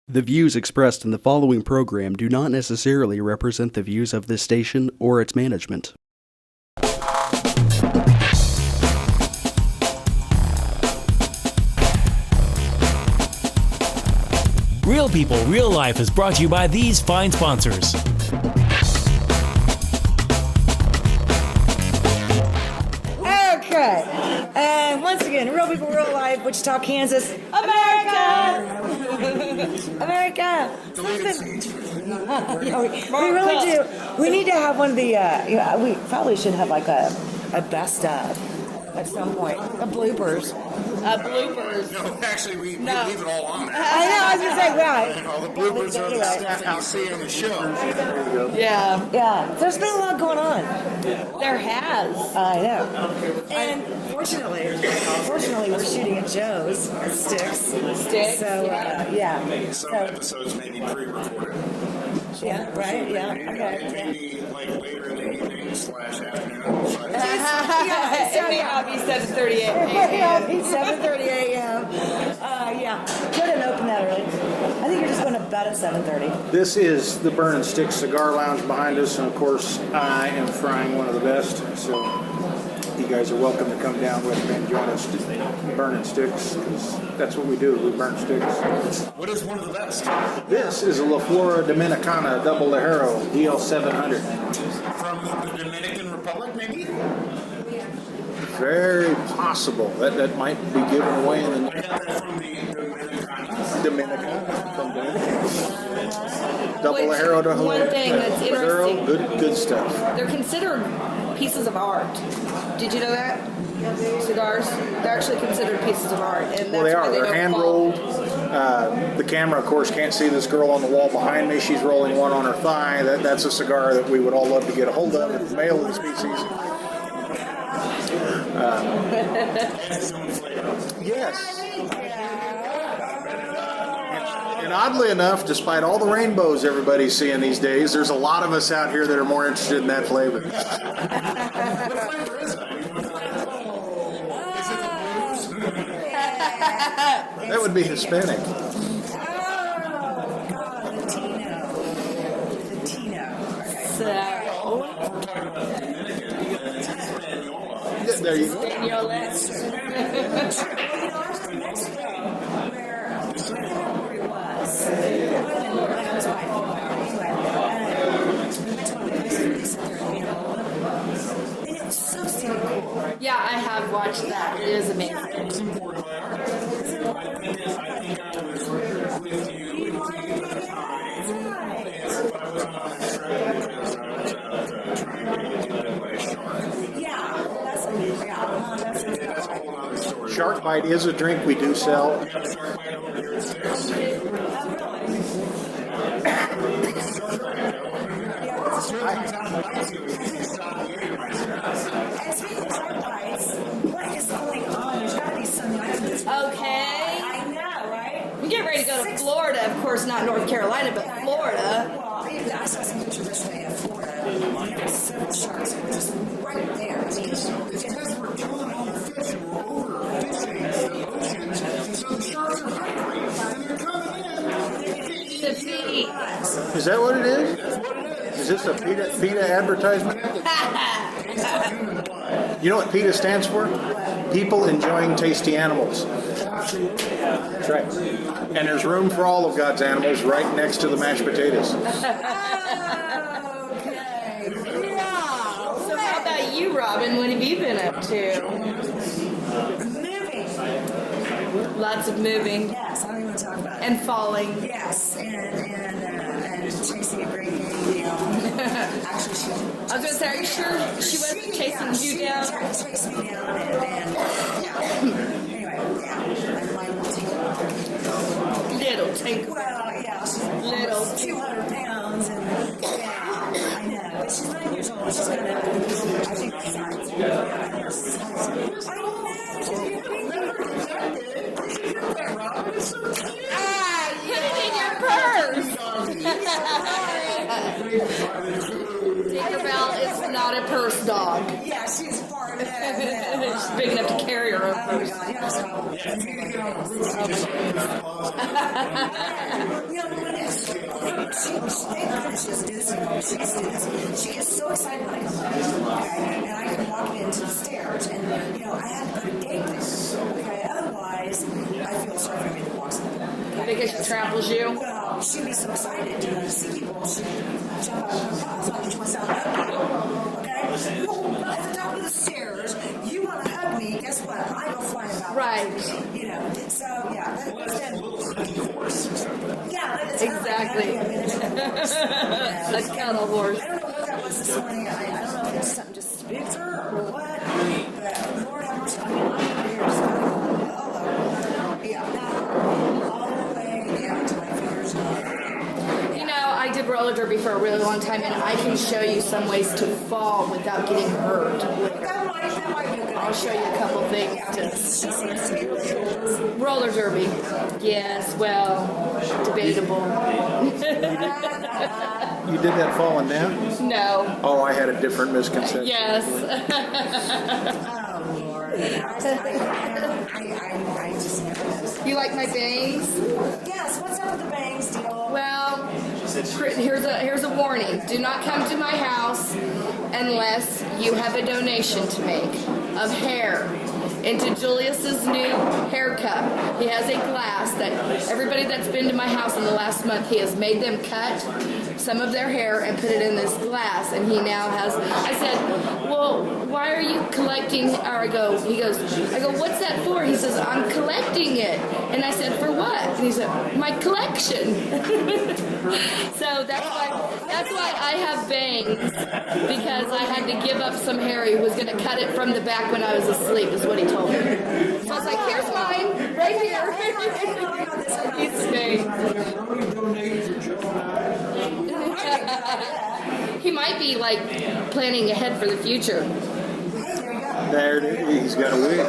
The views expressed in the following program do not necessarily represent the views of this station or its management. Real People, Real Life is brought to you by these fine sponsors. Okay, and once again, Real People, Real Life, Wichita, Kansas, America! America! We really do. We need to have one of the, we probably should have like a best of at some point. A bloopers. No, actually, we leave it all on there. I know, I was going to say, right. All the bloopers are the stuff that you see in the show. Yeah, there's been a lot going on. There has. I know. And fortunately, we're shooting at Joe's at Sticks. So, yeah. Some episodes may be pre-recorded. Yeah, right, yeah, okay. Maybe like later in the evening / afternoon. It may not be 7:30 a.m. It'll be 7:30 a.m. Yeah, couldn't open that early. I think you're just going to bed at 7:30. This is the Burn and Stick Cigar Lounge behind us, and of course, I am frying one of the best. So, you guys are welcome to come down with me and join us burning sticks, because that's what we do. We burn sticks. What is one of the best? This is a La Flora Dominicana Double Lajero DL700. From the Dominican Republic, maybe? Very possible. That might be given away in the I got that from the Dominicana. From Dominicana. Double Lajero de One thing that's interesting. Good stuff. They're considered pieces of art. Did you know that? Cigars, they're actually considered pieces of art. And that's Well, they are. why They're don't hand fall. rolled. The camera, of course, can't see this girl on the wall behind me. She's rolling one on her thigh. That's a cigar that we would all love to get a hold of. It's male of the species. Yes. And oddly enough, despite all the rainbows everybody's seeing these days, there's a lot of us out here that are more interested in that flavor. That would be Hispanic. There you go. Yeah, I have watched that. It is amazing. I think I was with you at the time, but I wasn't on the trip because I was out trying to get bit by a shark. That's a whole other story. Shark Bite is a drink we do sell. We got a shark bite over here at Sticks. Okay. I know, right? We get ready to go to Florida. Of course, not North Carolina, but Florida. Well, I saw some pictures yesterday of Florida. There were several sharks just right there. I mean, It's because we're killing all the fish and we're overfishing the oceans, and so the sharks are hungry, and they're coming in. The feet. Is that what it is? That's what it is. Is this a PETA advertisement? You know what PETA stands for? People enjoying tasty animals. That's right. And there's room for all of God's animals right next to the mashed potatoes. So how about you, Robin? What have you been up to? moving. Lots of moving Yes, I don't even want to talk about it. and falling. Yes, and chasing a great game down. Actually, she. I was going to say, are you sure she wasn't chasing you down? She tried to chase me down, and anyway, and my little tinker. Little tinker. Well, yeah, she's Little. 200 pounds, and I know, but she's 9 years old. She's gonna, I think, sorry. I don't know. She's Put it in your purse. Tinkerbell is not a purse dog. Yeah, she's far enough. Yeah. She's big enough to carry her own Oh my purse. God, yeah, so. Yeah, you need to get on the roof and just You know, thank goodness she doesn't do this anymore. She used to do this. She gets so excited when I come home, okay? And I can walk into the stairs, and I have to go to gate this, okay? Otherwise, I feel sorry for everybody that walks in the door. Okay? Because she tramples you. Well, she'd be so excited to see people. She'd jump out of her car. It's like she wants to hug you, okay? Well, at the top of the stairs, you want to hug me, guess what? I go flying about. Right. So yeah, that was then. Yeah, that's Exactly. A cattle horse. I don't know what that was this morning. I don't know if it's something just spooked her or what. But Lord have mercy. I mean, I'm here just kind of yeah, now all the way down to my fingers. I did roller derby for a really long time, and I can show you some ways to fall without getting hurt. That might be a good I'll show you a couple things to She seems to be really roller derby. Yes, well, debatable. You did that falling down? No. Oh, I had a different misconception. Yes. Oh, Lord. I just never noticed. You like my bangs? Yes, what's up with the bangs deal? Well, here's a warning. Do not come to my house unless you have a donation to make of hair into Julius's new hair cup. He has a glass that everybody that's been to my house in the last month, he has made them cut some of their hair and put it in this glass, and he now has. I said, well, why are you collecting? Or I go, what's that for? He says, I'm collecting it. And I said, for what? And he said, my collection. So that's why I have bangs, because I had to give up some hair. He was going to cut it from the back when I was asleep, is what he told me. So I was like, here's mine, right here. He's bangs. He might be like planning ahead for the future. There it is. He's got a wig.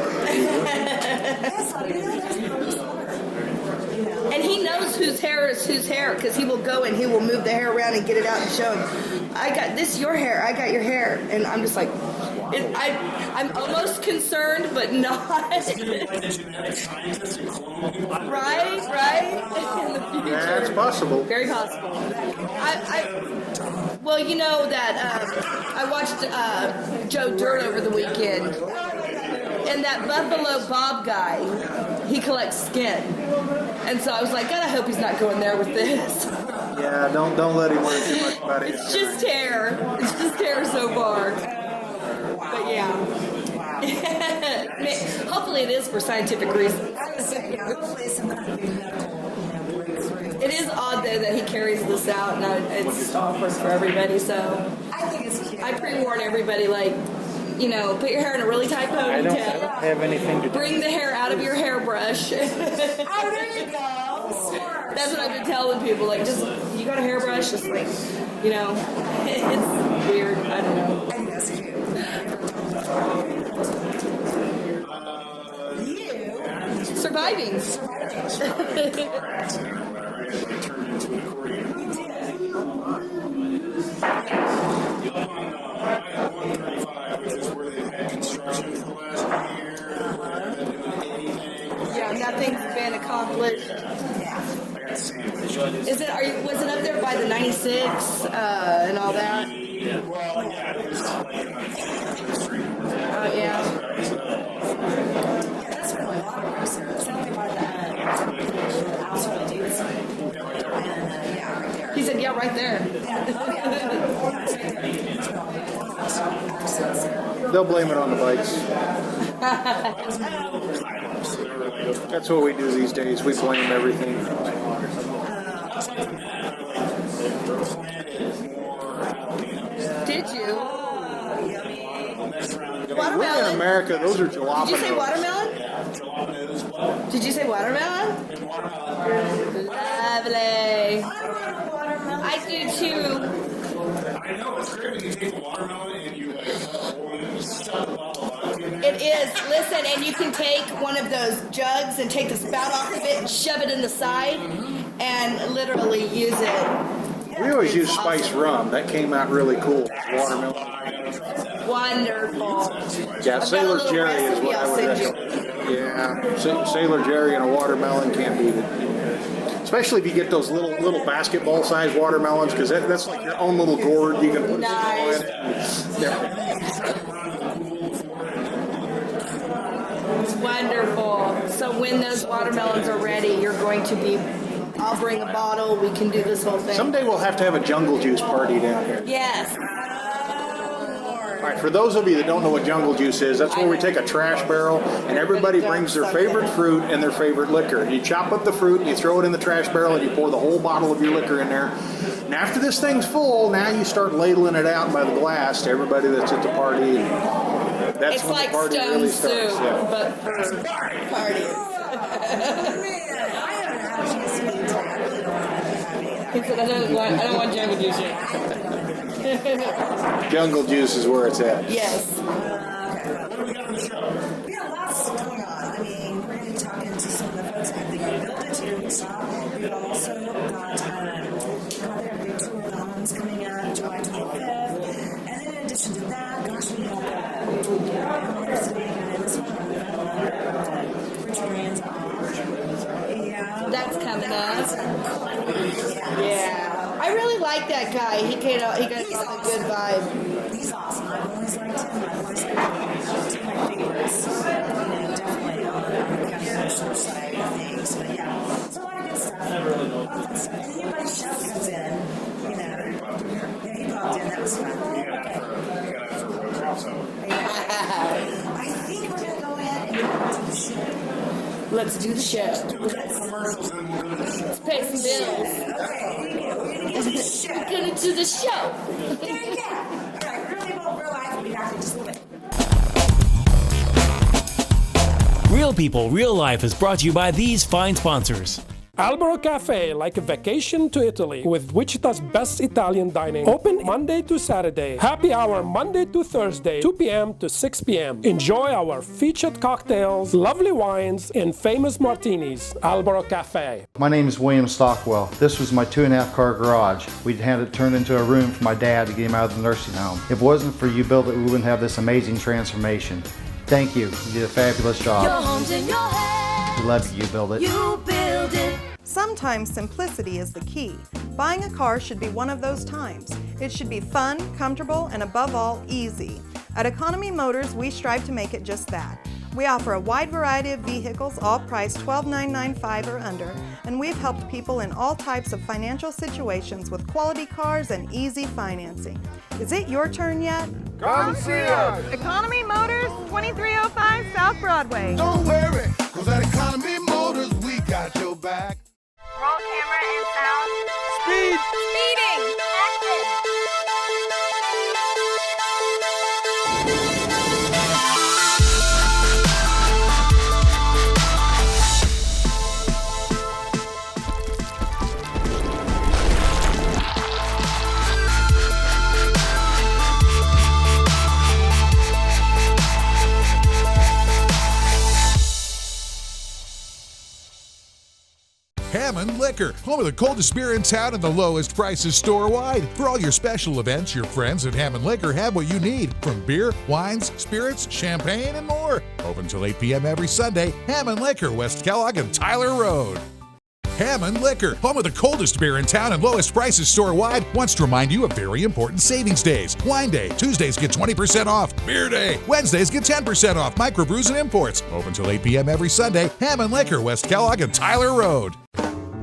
And he knows whose hair is whose hair, because he will go and he will move the hair around and get it out and show him, I got this, your hair, I got your hair. And I'm just like, I'm almost concerned, but not. Right? In the future. Yeah, it's possible. Very possible. Well, you know that I watched Joe Dirt over the weekend, and that Buffalo Bob guy, he collects skin, and so I was like, God, I hope he's not going there with this. Yeah, don't let him worry too much about it. It's just hair. It's just hair so far. But yeah. Hopefully it is for scientific reasons. Hopefully some kind of medical breakthrough. It is odd though that he carries this out, and it's just awkward for everybody. So I think it's cute. I pre-warn everybody, like, put your hair in a really tight ponytail. I don't have anything to do. Bring the hair out of your hairbrush. Oh, there you go. Smart. That's what I've been telling people. Like, just, you got a hairbrush, just like, it's weird. I don't know. I think that's cute. Surviving. Turned into an accordion. I had 135, which is where they've had construction for the last year. Where they haven't been doing anything. Yeah, nothing's been accomplished. I got sandwiched. Was it up there by the 96 and all that? Well, yeah, it was like on 5th Street. Oh, yeah. That's really a lot of rooms there. It's only by the house where the dudes. And yeah, right there. He said, yeah, right there. Yeah, oh yeah. Yeah, it's right there. They'll blame it on the bikes. That's what we do these days. We blame everything. Did you? We're in Watermelon? America. Those are jalapenos. Did you say watermelon? Did you say watermelon? Lovely. I do too. I know, it's great when you take a watermelon and you stuff the bottle of vodka in there. It is. Listen, and you can take one of those jugs and take the spout off of it and shove it in the side and literally use it. We always use spice rum. That came out really cool. Watermelon. Wonderful. Yeah, I've got a Sailor little Jerry is recipe what I I'll would send you. recommend. Yeah, Sailor Jerry and a watermelon can't beat it. especially if you get those little basketball-sized watermelons, because that's like your own little gourd. You can put Nice. it in. Yeah. Wonderful. So when those watermelons are ready, you're going to be, I'll bring a bottle, we can do this whole thing. Someday we'll have to have a jungle juice party down here. Yes. All right, for those of you that don't know what jungle juice is, that's where we take a trash barrel and everybody brings their favorite fruit and their favorite liquor. You chop up the fruit and you throw it in the trash barrel and you pour the whole bottle of your liquor in there. And after this thing's full, now you start ladling it out by the glass to everybody that's at the party. That's It's when like the party stone really soup, starts. Yeah. but for parties. Man, I haven't had a chance to eat today. I really don't want to have any. He said, I don't want jungle juice yet. Jungle juice is where it's at. Yes. We have lots going on. I mean, we're going to be talking to some of the folks at the UBuild It here in Utah. We've also got another big tour of the homes coming up July 25th. And then in addition to that, gosh, we have homeowners today and this one Richard yeah. That's coming up. Yeah. I really like that guy. He got a good vibe. He's awesome. I've always liked him. I've always liked him. Two of my favorites. Definitely on the conventional side of things. But yeah, it's a lot of good stuff. A lot of fun stuff. And then everybody chef comes in. Yeah, he popped in. That was fun. I think we're going to go ahead and go to the show. Let's do the show. Let's pay some bills. Okay, we're going to get to the show. We're gonna do the show. Yeah. All right, real life. We'll be back in just a little bit. Real People, Real Life is brought to you by these fine sponsors. Albero Cafe, like a vacation to Italy, with Wichita's best Italian dining. Open Monday to Saturday. Happy hour Monday to Thursday, 2 p.m. to 6 p.m. Enjoy our featured cocktails, lovely wines, and famous martinis. Albero Cafe. My name is William Stockwell. This was my 2.5 car garage. We'd had it turned into a room for my dad to get him out of the nursing home. If it wasn't for UBuild It, we wouldn't have this amazing transformation. Thank you. You did a fabulous job. Your home's in your hands. We love you, UBuild It. You build it. Sometimes simplicity is the key. Buying a car should be one of those times. It should be fun, comfortable, and above all, easy. At Economy Motors, we strive to make it just that. We offer a wide variety of vehicles, all priced $12,995 or under, and we've helped people in all types of financial situations with quality cars and easy financing. Is it your turn yet? Come see us! Economy Motors, 2305 South Broadway. Don't worry, cause at Economy Motors, we got your back. Roll camera and sound. Speed! Speeding! Action! Hammond Liquor, home of the coldest beer in town and the lowest prices store-wide. For all your special events, your friends at Hammond Liquor have what you need, from beer, wines, spirits, champagne, and more. Open till 8 p.m. every Sunday. Hammond Liquor, West Kellogg and Tyler Road. Hammond Liquor, home of the coldest beer in town and lowest prices store-wide, wants to remind you of very important savings days. Wine Day, Tuesdays get 20% off. Beer Day, Wednesdays get 10% off. Microbrews and imports. Open till 8 p.m. every Sunday. Hammond Liquor, West Kellogg and Tyler Road.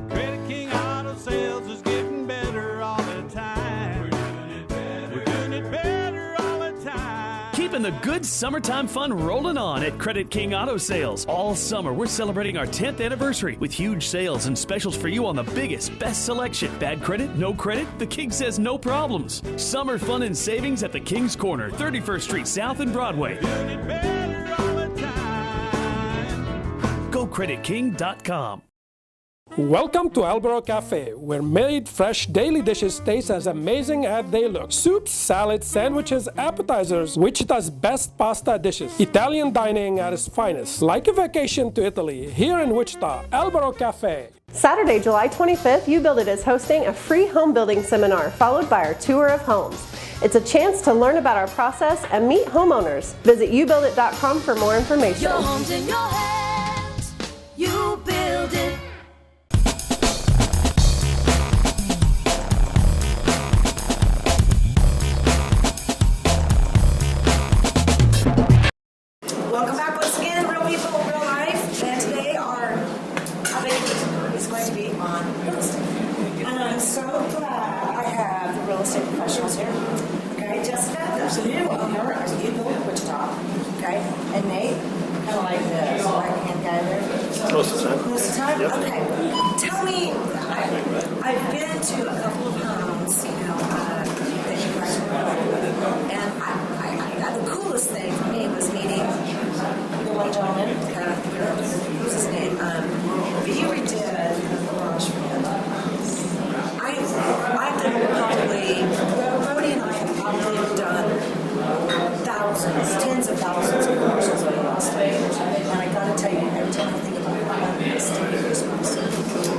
Credit King Auto Sales is getting better all the time. We're doing it better all the time. Keeping the good summertime fun rolling on at Credit King Auto Sales. All summer, we're celebrating our 10th anniversary with huge sales and specials for you on the biggest, best selection. Bad credit, no credit? The King says no problems. Summer fun and savings at the King's Corner, 31st Street South and Broadway. Doing it better all the time. GoCreditKing.com. Welcome to Albero Cafe, where made fresh daily dishes taste as amazing as they look. Soups, salads, sandwiches, appetizers, Wichita's best pasta dishes. Italian dining at its finest. Like a vacation to Italy, here in Wichita, Albero Cafe. Saturday, July 25th, UBuild It is hosting a free home building seminar followed by our tour of homes. It's a chance to learn about our process and meet homeowners. Visit UBuildIt.com for more information. Your home's in your hands. You build it. estate professionals here. Okay, Jessica, there's a new owner of UBuild It Wichita. Okay, and Nate, kind of like the right-hand guy there. Most of the time. Most of the time? Yep. Okay. Tell me, I've been to a couple of homes, that you guys were building, and the coolest thing for me was meeting the one gentleman, what's his name? He redid the garage for him. I've done probably, Brody and I have probably done thousands, tens of thousands of commercials over the last 3 years. And I gotta tell you, every time I think about it, I miss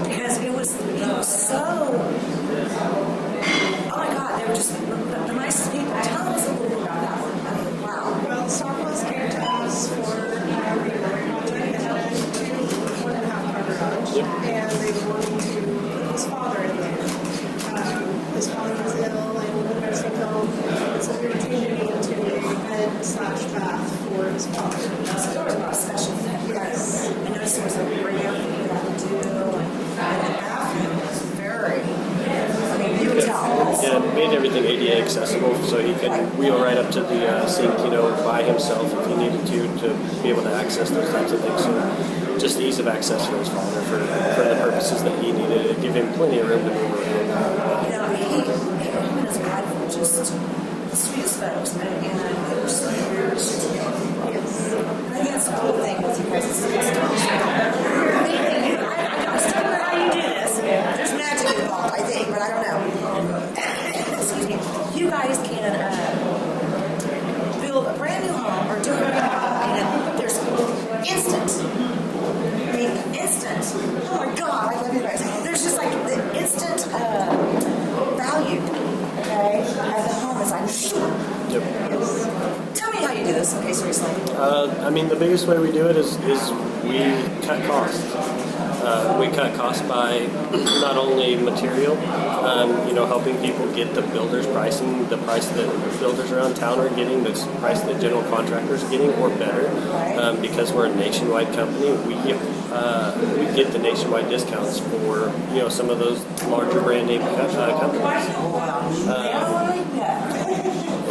because it was so, oh my God, they were just the nicest people. Tell us a little bit about that one. I mean, wow. Well, Starbucks came to us for a remodeling project that had 1.5 car garage, and they were wanting to put his father in there. His father was ill and in a nursing home, so we were changing it into a bed/bath for his father. So there was a lot of special things. Yes. I noticed there was a ramp you had to do, and the bathroom was very, I mean, you would tell. Yeah, made everything ADA accessible, so he could wheel right up to the sink, by himself if he needed to be able to access those types of things. So just the ease of access for his father for the purposes that he needed. It gave him plenty of room to move around. He and his wife were just the sweetest folks, and they were so embarrassed. Yes. I think that's the cool thing with you guys. I still don't know how you do this. There's magic involved, I think, but I don't know. Excuse me. You guys can build a brand new home or do a remodel, and there's instant. I mean, instant. Oh my God, I love you guys. There's just like the instant value, okay, at the home is like, Yep. yes. Tell me how you do this, okay, seriously. The biggest way we do it is we cut costs. We cut costs by not only material, helping people get the builder's pricing, the price that builders around town are getting, the price that general contractors are getting, or better. Because we're a nationwide company, we get the nationwide discounts for some of those larger brand name companies.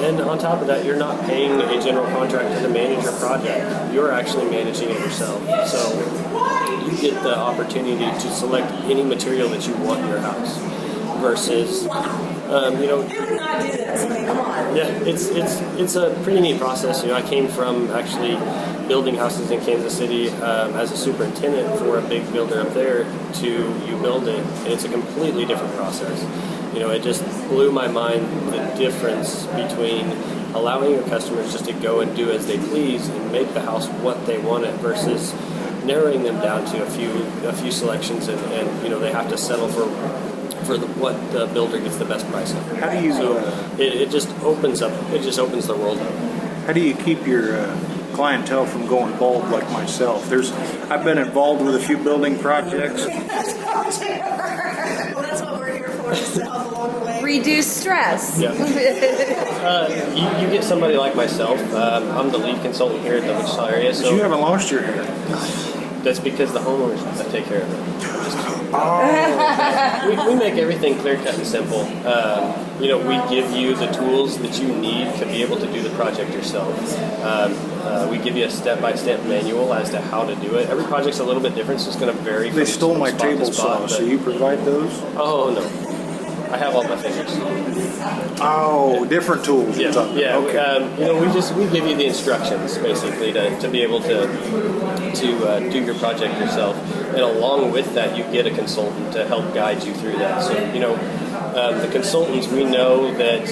And on top of that, you're not paying a general contractor to manage your project. You're actually managing it yourself. So you get the opportunity to select any material that you want in your house versus, Who would not do this? I mean, come on. Yeah, it's a pretty neat process. I came from actually building houses in Kansas City as a superintendent for a big builder up there to UBuild It, and it's a completely different process. It just blew my mind the difference between allowing your customers just to go and do as they please and make the house what they want it versus narrowing them down to a few selections and they have to settle for what the builder gets the best price on. How do you? So it just opens the world up. How do you keep your clientele from going bald like myself? I've been involved with a few building projects. Well, that's what we're here for, is to help along the way. Reduce stress. Yeah. You get somebody like myself. I'm the lead consultant here at the Wichita area. So you haven't lost your hair. That's because the homeowners take care of it. We make everything clear cut and simple. We give you the tools that you need to be able to do the project yourself. We give you a step-by-step manual as to how to do it. Every project's a little bit different, so it's going to vary. They stole my table saw, so you provide those? Oh, no. I have all my fingers. Oh, different tools. Yeah. Okay. We give you the instructions basically to be able to do your project yourself, and along with that, you get a consultant to help guide you through that. So the consultants, we know that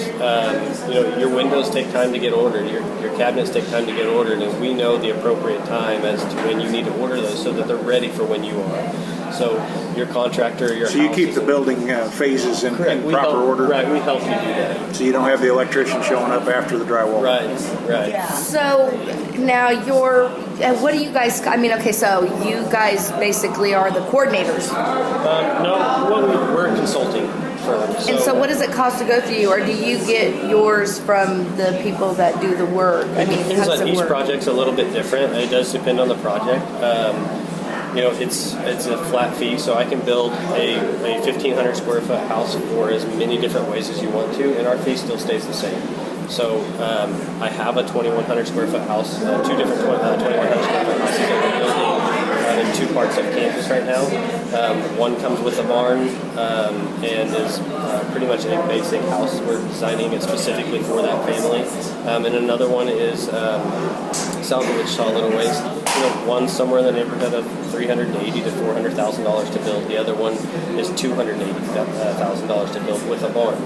your windows take time to get ordered, your cabinets take time to get ordered, and we know the appropriate time as to when you need to order those so that they're ready for when you are. So your contractor, your so you keep the building phases in proper order. Right, we help you do that. So you don't have the electrician showing up after the drywall. Right. Yeah. So now what do you guys? So you guys basically are the coordinators. No, we're consulting firms. And so what does it cost to go through you, or do you get yours from the people that do the work? It depends on each project's a little bit different. It does depend on the project. you know, it's a flat fee, so I can build a 1,500 square foot house for as many different ways as you want to, and our fee still stays the same. So I have a 2,100 square foot house, two different 2,100 square foot houses that we're building in two parts of campus right now. One comes with a barn and is pretty much a basic house. We're designing it specifically for that family. And another one is salvage solid waste. You know, one's somewhere in the neighborhood of $380,000 to $400,000 to build. The other one is $280,000 to build with a barn.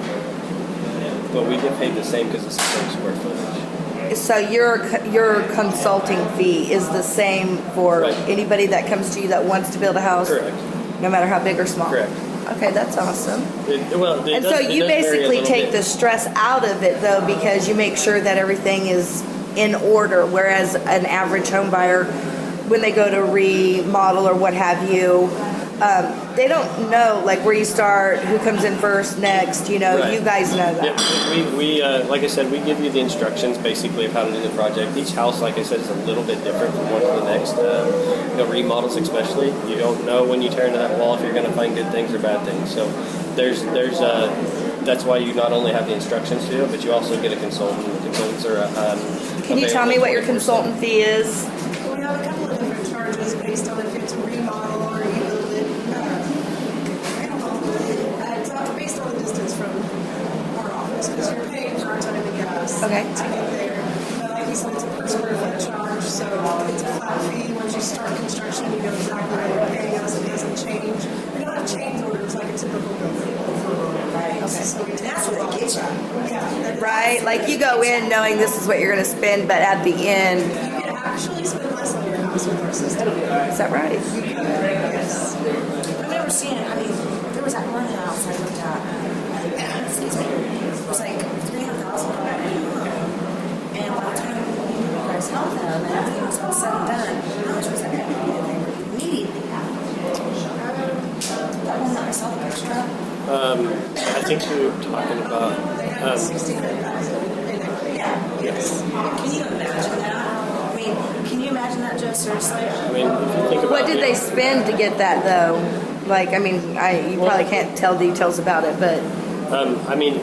But we get paid the same because it's the same square footage. So your consulting fee is the same for anybody that comes to you that wants to build a house? Correct. No matter how big or small? Correct. Okay, that's awesome. And so you basically take the stress out of it, though, because you make sure that everything is in order, whereas an average home buyer, when they go to remodel or what have you, they don't know like where you start, who comes in first, next. You know, you guys know that. Yeah, we like I said, we give you the instructions basically of how to do the project. Each house, like I said, is a little bit different from one to the next. You know, remodels especially, you don't know when you turn to that wall if you're going to find good things or bad things. So that's why you not only have the instructions to do it, but you also get a consultant. The consultants are. Can you tell me what your consultant fee is? We have a couple of different charges based on if it's a remodel or you build it. It's not based on the distance from our office because you're paying for our time and gas to get there. But like you said, it's a per square foot charge, so it's a flat fee. Once you start construction, you know exactly what you're paying us. It doesn't change. We don't have change orders like a typical building. Right. Okay. So That's what they get you. Yeah. Right? Like you go in knowing this is what you're going to spend, but at the end. You can actually spend less on your house with our system. Is that right? Yes. I've never seen it. I mean, there was that one house I looked at. Excuse me. It was like $300,000. And by the time you guys helped them and everything was all said and done, how much was that going to be? Immediately. That one that I saw the picture. I think you were talking about. Yes. Can you imagine that? I mean, can you imagine that, Joe? Seriously? I mean, if you think about what did they spend to get that, though? Like, I mean, you probably can't tell details about it, but. I mean,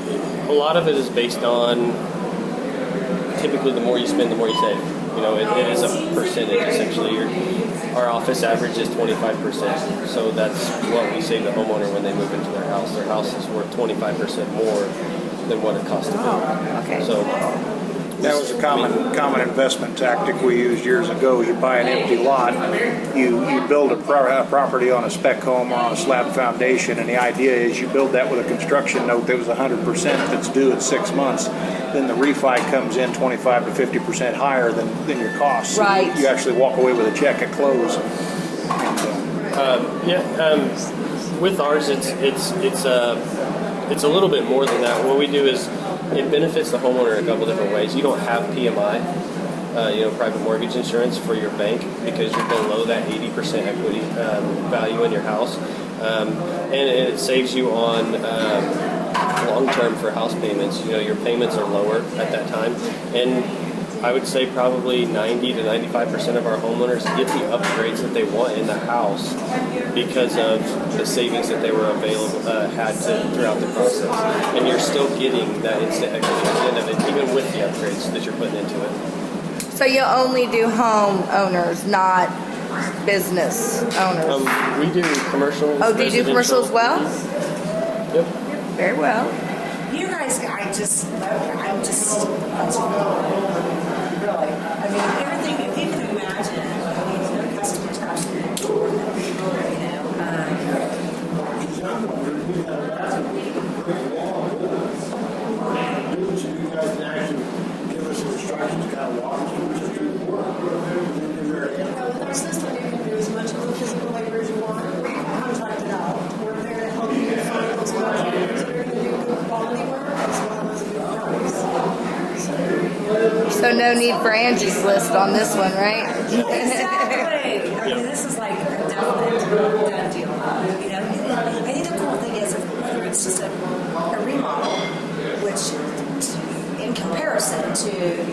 a lot of it is based on typically the more you spend, the more you save. You know, it is a percentage essentially. Our office average is 25%, so that's what we save the homeowner when they move into their house. Their house is worth 25% more than what it costs to build. Okay. So that was a common investment tactic we used years ago. You buy an empty lot, you build a property on a spec home or on a slab foundation, and the idea is you build that with a construction note that was 100% that's due in 6 months. Then the refi comes in 25 to 50% higher than your costs. Right. You actually walk away with a check at close. With ours, it's a little bit more than that. What we do is it benefits the homeowner in a couple different ways. You don't have PMI, private mortgage insurance for your bank because you're below that 80% equity value in your house, and it saves you on long-term for house payments. You know, your payments are lower at that time, and I would say probably 90 to 95% of our homeowners get the upgrades that they want in the house because of the savings that they were throughout the process. And you're still getting that instant equity at the end of it, even with the upgrades that you're putting into it. So you only do home owners, not business owners? We do commercial. Oh, do you do commercial as well? Yep. Very well. You guys, I'm just really. I mean, everything, if you can imagine, I mean, no customers actually, You guys can actually give us instructions, kind of walk us through just do the work. With our system, you can do as much of the physical labor as you want. We contract it out. We're there to help you find those contractors that are going to do good quality work as well as good price. So no need for Angie's List on this one, right? Exactly. I mean, this is like a definite done deal. You know, I think the cool thing is whether it's just a remodel, which in comparison to, a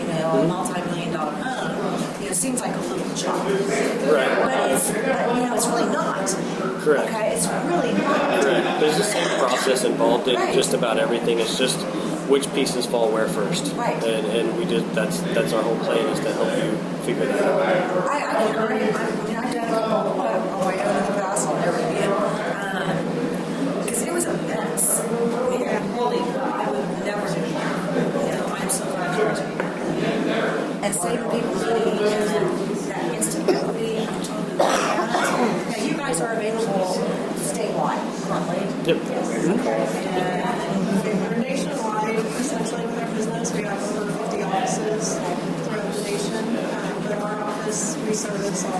multi-million-dollar home, it seems like a little job. Right. But it's, it's really not. Correct. Okay, it's really not. Correct. There's the same process involved in just about everything. It's just which pieces fall where first. Right. And we did. That's our whole plan is to help you figure that out. I've done a couple on my own in the past on everything. Because it was a mess. And really, I would never do it. I'm so glad you're doing it. And saving people money and that instability. I'm talking about that. Now, you guys are available statewide, currently. Yep. We're nationwide, essentially, with our business. We have over 50 offices throughout the nation. But our office, we service all of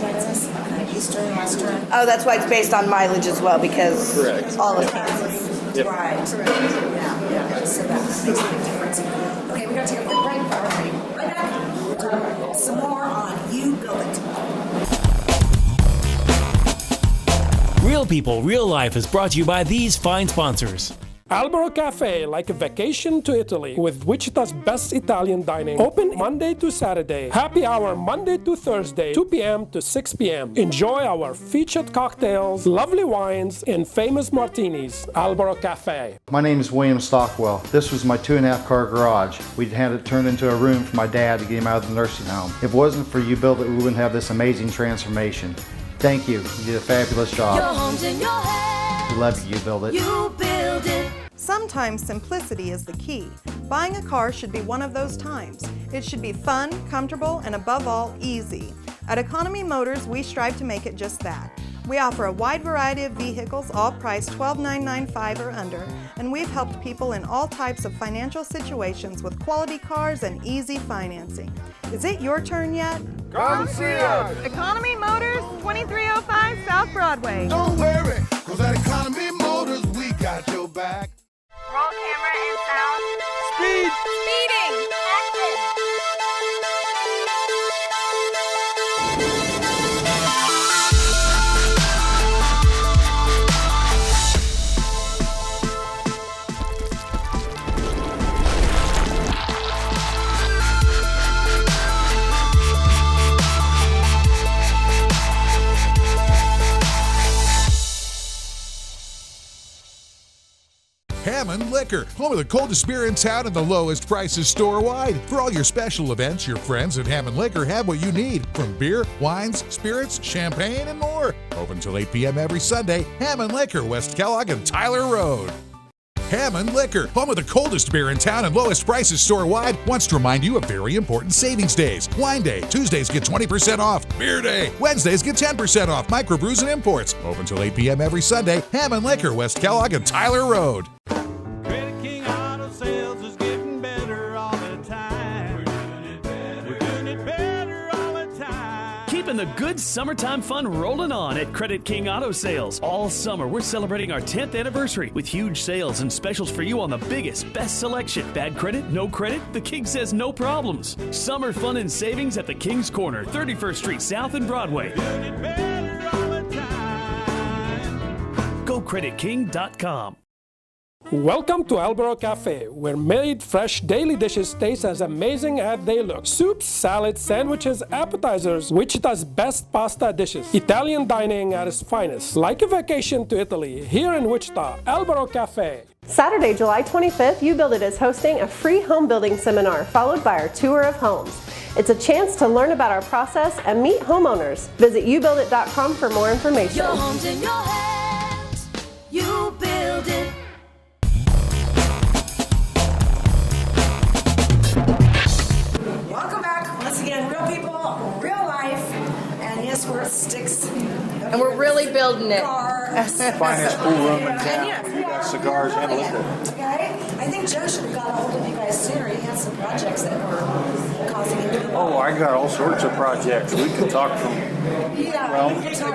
Kansas. Okay, Eastern, Western. Oh, that's why it's based on mileage as well, because Correct. all of Kansas. Yep. Right. Yeah. So that makes a big difference. Okay, we got to take a quick break. All right. Right back. We'll talk some more on UBuild It. Real People, Real Life is brought to you by these fine sponsors. Albero Cafe, like a vacation to Italy, with Wichita's best Italian dining. Open Monday to Saturday. Happy hour Monday to Thursday, 2 p.m. to 6 p.m. Enjoy our featured cocktails, lovely wines, and famous martinis. Albero Cafe. My name is William Stockwell. This was my 2.5 car garage. We'd had it turned into a room for my dad to get him out of the nursing home. If it wasn't for UBuild It, we wouldn't have this amazing transformation. Thank you. You did a fabulous job. Your home's in your head. We love you, UBuild It. You build it. Sometimes simplicity is the key. Buying a car should be one of those times. It should be fun, comfortable, and above all, easy. At Economy Motors, we strive to make it just that. We offer a wide variety of vehicles, all priced $12,995 or under, and we've helped people in all types of financial situations with quality cars and easy financing. Is it your turn yet? Come see us. Economy Motors, 2305 South Broadway. Don't worry, cause at Economy Motors, we got your back. Roll camera and sound. Speed. Speeding. Action. Hammond Liquor, home of the coldest beer in town and the lowest prices store-wide. For all your special events, your friends at Hammond Liquor have what you need, from beer, wines, spirits, champagne, and more. Open till 8 p.m. every Sunday. Hammond Liquor, West Kellogg and Tyler Road. Hammond Liquor, home of the coldest beer in town and lowest prices store-wide, wants to remind you of very important savings days. Wine Day, Tuesdays get 20% off. Beer Day, Wednesdays get 10% off. Microbrews and imports. Open till 8 p.m. every Sunday. Hammond Liquor, West Kellogg and Tyler Road. Credit King Auto Sales is getting better all the time. We're doing it better all the time. Keeping the good summertime fun rolling on at Credit King Auto Sales. All summer, we're celebrating our 10th anniversary with huge sales and specials for you on the biggest, best selection. Bad credit, no credit? The King says no problems. Summer fun and savings at the King's Corner, 31st Street South and Broadway. Doing it better all the time. Go creditking.com. Welcome to Albero Cafe, where made fresh daily dishes taste as amazing as they look. Soups, salads, sandwiches, appetizers, Wichita's best pasta dishes. Italian dining at its finest. Like a vacation to Italy, here in Wichita, Albero Cafe. Saturday, July 25th, UBuild It is hosting a free home building seminar followed by our tour of homes. It's a chance to learn about our process and meet homeowners. Visit UBuildIt.com for more information. Your home's in your hands. You build it. Welcome back. Once again, real people, real life. And yes, we're at Sticks. And we're really building it. Finest pool room in town. We got cigars and liquor. Okay? I think Joe should have got a hold of you guys sooner. He had some projects that were causing him to. Oh, I got all sorts of projects. We could talk from. Yeah. Well,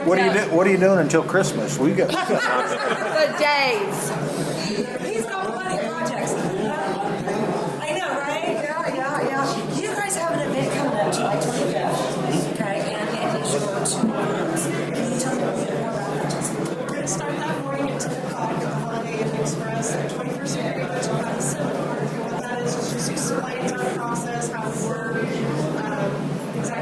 what are you doing until Christmas? We got. Good days. He's got plenty of projects. I know, right? Yeah. You guys have an event coming up July 25th. Okay? And it's your two rooms. Can you tell me a bit more about that? We're going to start that morning at 10 o'clock at the Holiday Inn Express at 21st Street, which will have a seminar. What that is just explains our process, how we work, exactly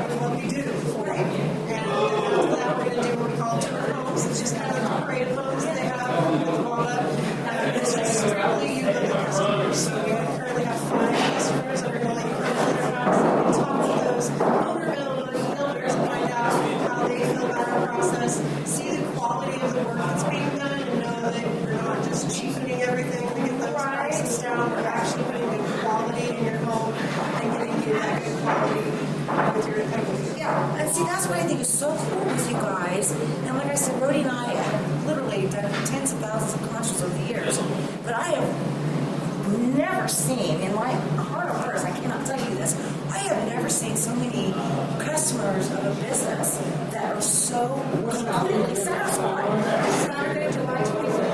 but I have never seen, in my heart of hearts, I cannot tell you this, I have never seen so many customers of a business that are so completely satisfied. Saturday, July 25th.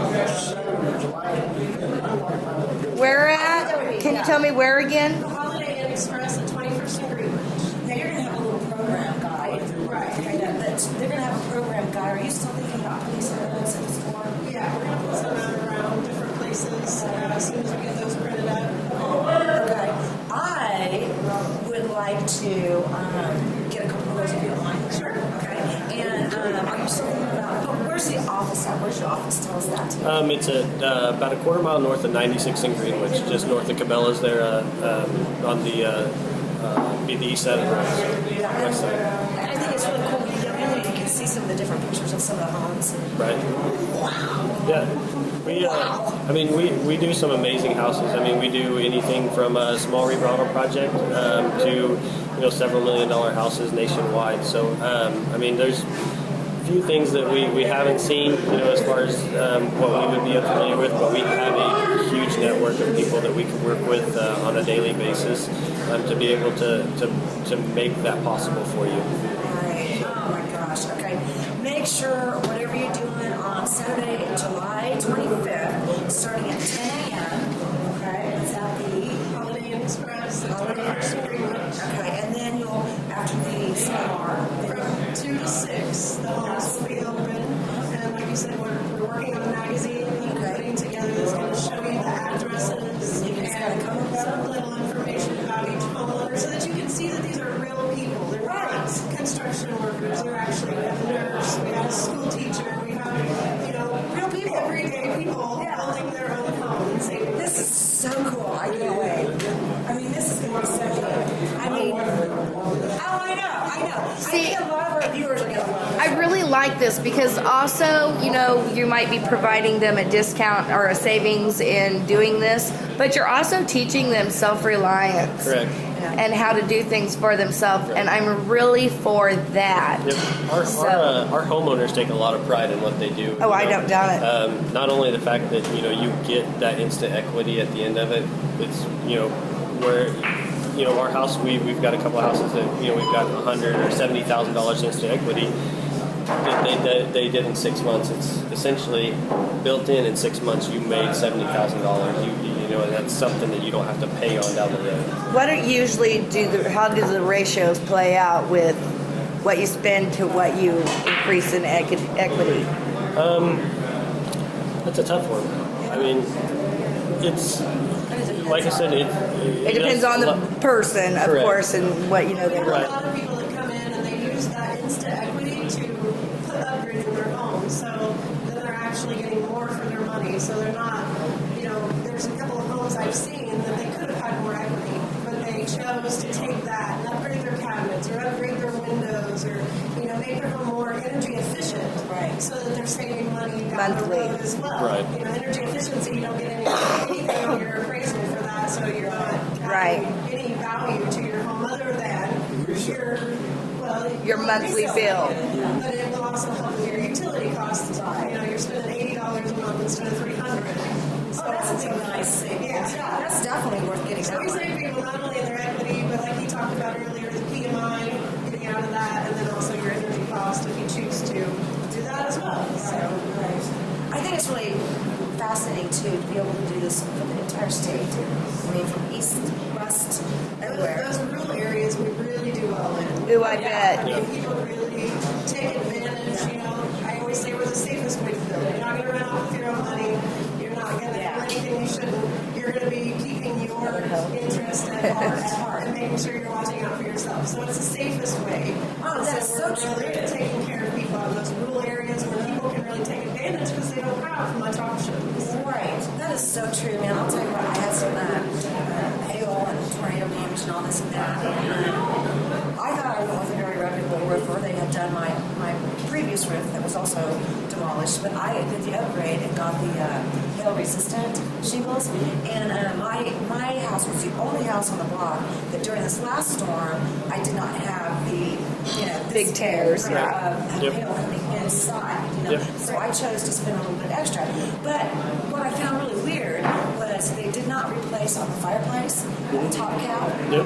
Where at? Can you tell me where again? The Holiday Inn Express at 21st and Greenwich. Now you're going to have a little program guide. Right. Okay, they're going to have a program guide. Are you still thinking about putting some of those in the store? Yeah, we're going to put some out around different places as soon as we get those printed up. Okay. I would like to get a couple of those if you don't mind. Sure. Okay. And are you still thinking about, where's the office at? Where's your office? Tell us that too. It's at about a quarter mile north of 96 in Greenwich, just north of Cabela's there on the east side of the road. West side. I think it's really cool when you go in there, you can see some of the different pictures of some of the homes. Right. Wow. Yeah. We do some amazing houses. I mean, we do anything from a small remodel project to several $1 million houses nationwide. So there's a few things that we haven't seen as far as what we would be unfamiliar with, but we have a huge network of people that we can work with on a daily basis to be able to make that possible for you. Right. Oh my gosh. Okay. Make sure whatever you're doing on Saturday, July 25th, starting at 10 a.m. Okay. It's at the Holiday Inn Express at Holiday 21st and Greenwich. Okay. And then you'll, after the seminar, From 2 to 6, the homes will be open. And like you said, we're working on a magazine that we're putting together that's going to show you the addresses and some little information about each homeowner so that you can see that these are real people. They're not construction workers. They're actually, we have a nurse, we have a school teacher, we have, real people, everyday people building their own home and saving. this is so cool. I can't wait. I mean, this is going to be so good. I mean, I know. See, I think a lot of our viewers are going to love this. I really like this because also, you might be providing them a discount or a savings in doing this, but you're also teaching them self-reliance. Correct. And how to do things for themselves, and I'm really for that. Yep. Our homeowners take a lot of pride in what they do. Oh, I don't doubt it. Not only the fact that you get that instant equity at the end of it, it's where our house we've got a couple of houses that we've got $100,000 or $70,000 instant equity that they did in 6 months. It's essentially built in 6 months. You made $70,000. And that's something that you don't have to pay on down the road. What do how do the ratios play out with what you spend to what you increase in equity? That's a tough one. I mean, it's like I said, it depends on the person, of course, and what they There are a lot of people that come in and they use that instant equity to put upgrades in their home, so then they're actually getting more for their money. So they're not, there's a couple of homes I've seen that they could have had more equity, but they chose to take that and upgrade their cabinets or upgrade their windows or, make their home more energy efficient, right? So that they're saving money down the road as well. Right. Energy efficiency, you don't get anything on your appraisal for that, so you're not adding any value to your home other than your monthly bill. But it will also help with your utility costs. You're spending $80 a month instead of $300. So that's a nice savings. Yeah, that's definitely worth getting. So we save people not only in their equity, but like you talked about earlier, the PMI, getting out of that, and then also your energy cost if you choose to do that as well. So I think it's really fascinating too to be able to do this for the entire state. I mean, from east, west, everywhere. Those rural areas we really do well in. Ooh, I bet. I mean, people really take advantage. I always say we're the safest way to build. You're not going to run off with your own money. You're not going to do anything you shouldn't. You're going to be keeping your interest at heart and making sure you're watching out for yourself. So it's the safest way. Oh, that's so true. Really taking care of people in those rural areas where people can really take advantage because they don't have much options. Right. That is so true, man. I'll tell you what, I had some hail and tornado damage and all this and that. And, I thought I went with a very reputable roofer. They had done my previous roof that was also demolished, but I did the upgrade and got the hail-resistant shingles. And my house was the only house on the block that during this last storm, I did not have the big tears of hail coming inside. So I chose to spend a little bit extra. But what I found really weird not replace on the fireplace, the top cap. Yep.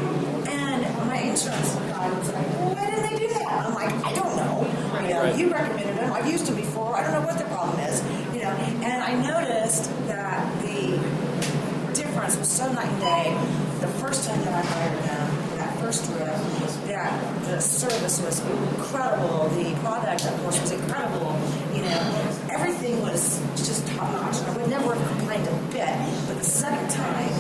And my insurance guy was like, well, why didn't they do that? I'm like, I don't know. You know, Right. you recommended them. I've used them before. I don't know what the problem is. You know, and I noticed that the difference was so night and day. The first time that I hired them, that first trip, that the service was incredible. The product, of course, was incredible. You know, everything was just top notch. I would never have complained a bit. But the second time,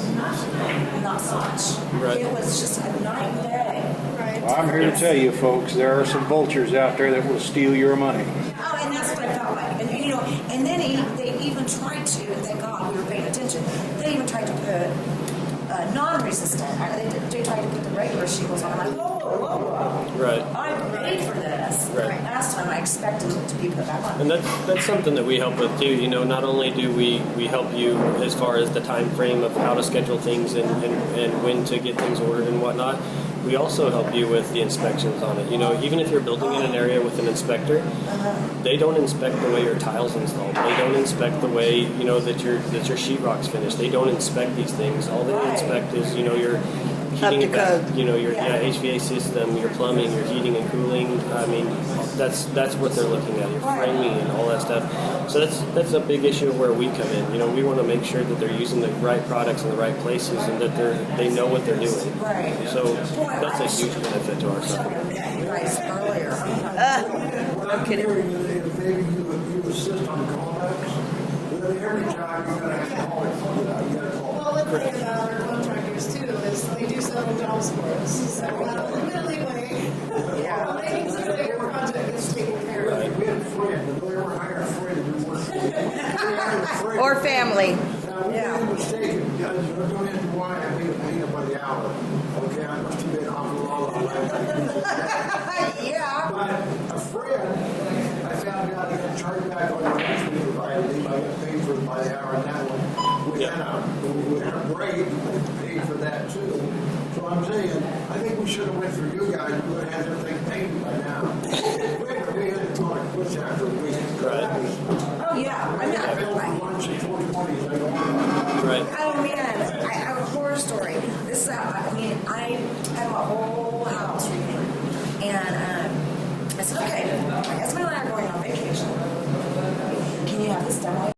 not so much. Right. It was just a night and day. Right. Well, I'm here to tell you, folks, there are some vultures out there that will steal your money. Oh, and that's what I felt like. And you know, and then they even tried to, and thank God we were paying attention, they even tried to put non-resistant. They tried to put the regular shingles on. I'm like, whoa, whoa, whoa. Right. I paid for this. Right. Last time I expected it to be put back on. And that's something that we help with too. You know, not only do we help you as far as the time frame of how to schedule things and when to get things ordered and whatnot, we also help you with the inspections on it. You know, even if you're building in an area with an inspector, they don't inspect the way your tile's installed. They don't inspect the way, you know, that your sheetrock's finished. They don't inspect these things. All they inspect is, you know, your heating and you know, your HVAC system, your plumbing, your heating and cooling. I mean, that's what they're looking at, your framing and all that stuff. So that's a big issue where we come in. You know, we want to make sure that they're using the right products in the right places and that they know what they're doing. Right. So that's a huge benefit to our side. Earlier. I'm kidding. Maybe you assist on callbacks. But every time you're going to have to call it. You got to call it. Well, the thing about our contractors too is they do several jobs for us, so we got a little bit of leeway. Yeah, making sure that your project is taken care of. We had a friend, but we never hired a friend to do work. Or family. Now, we made a mistake. Don't have to why I made a painter by the hour. Okay, I must have been off the law. Yeah. But a friend, I found out he got charged back on the rest we provided him. I got paid for it by the hour on that one. We had a break, paid for that too. So I'm saying, I think we should have went through you guys. We would have had everything paid by now. We had to talk push after a week. Right. Oh, yeah. I mean, lunch at 4:20. Right. Oh man, I have a horror story. This is, I mean, I had my whole house repainted, and I said, okay, my husband and I are going on vacation. Can you have this done?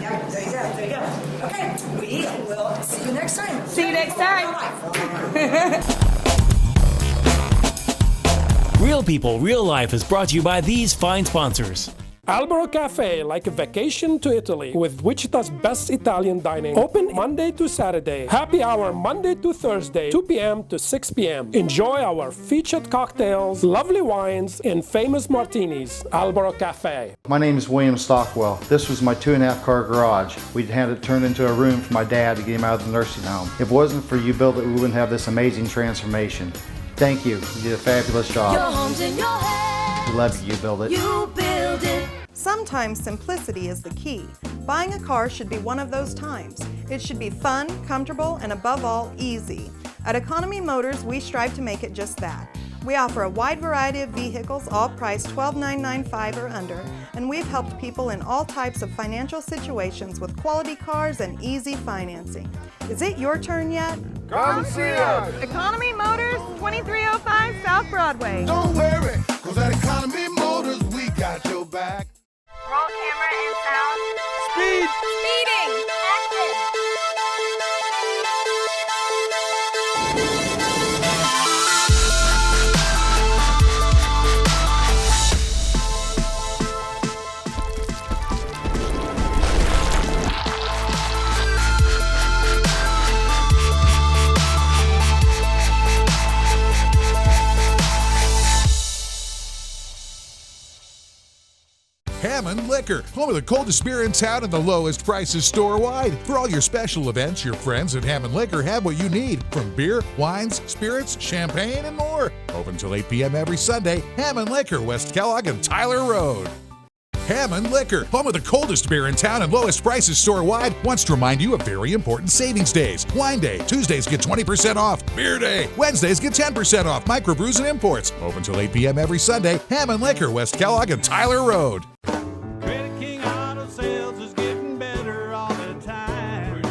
Yeah, there you go. Okay, we will see you next time. See you next time. Real People, Real Life is brought to you by these fine sponsors. Albero Cafe, like a vacation to Italy, with Wichita's best Italian dining. Open Monday to Saturday. Happy hour Monday to Thursday, 2 p.m. to 6 p.m. Enjoy our featured cocktails, lovely wines, and famous martinis. Albero Cafe. My name is William Stockwell. This was my 2.5 car garage. We'd had it turned into a room for my dad to get him out of the nursing home. If it wasn't for UBuild It, we wouldn't have this amazing transformation. Thank you. You did a fabulous job. Your home's in your head. love you, UBuild It. You build it. Sometimes simplicity is the key. Buying a car should be one of those times. It should be fun, comfortable, and above all, easy. At Economy Motors, we strive to make it just that. We offer a wide variety of vehicles, all priced $12,995 or under, and we've helped people in all types of financial situations with quality cars and easy financing. Is it your turn yet? Come see us. Economy Motors, 2305 South Broadway. Don't worry, cause at Economy Motors, we got your back. Roll camera and sound. Speed. Speeding. Action. Hammond Liquor, home of the coldest beer in town and the lowest prices store-wide. For all your special events, your friends at Hammond Liquor have what you need, from beer, wines, spirits, champagne, and more. Open till 8 p.m. every Sunday. Hammond Liquor, West Kellogg and Tyler Road. Hammond Liquor, home of the coldest beer in town and lowest prices store-wide, wants to remind you of very important savings days. Wine Day, Tuesdays get 20% off. Beer Day, Wednesdays get 10% off. Microbrews and imports. Open till 8 p.m. every Sunday. Hammond Liquor, West Kellogg and Tyler Road. Credit King Auto Sales is getting better all the time.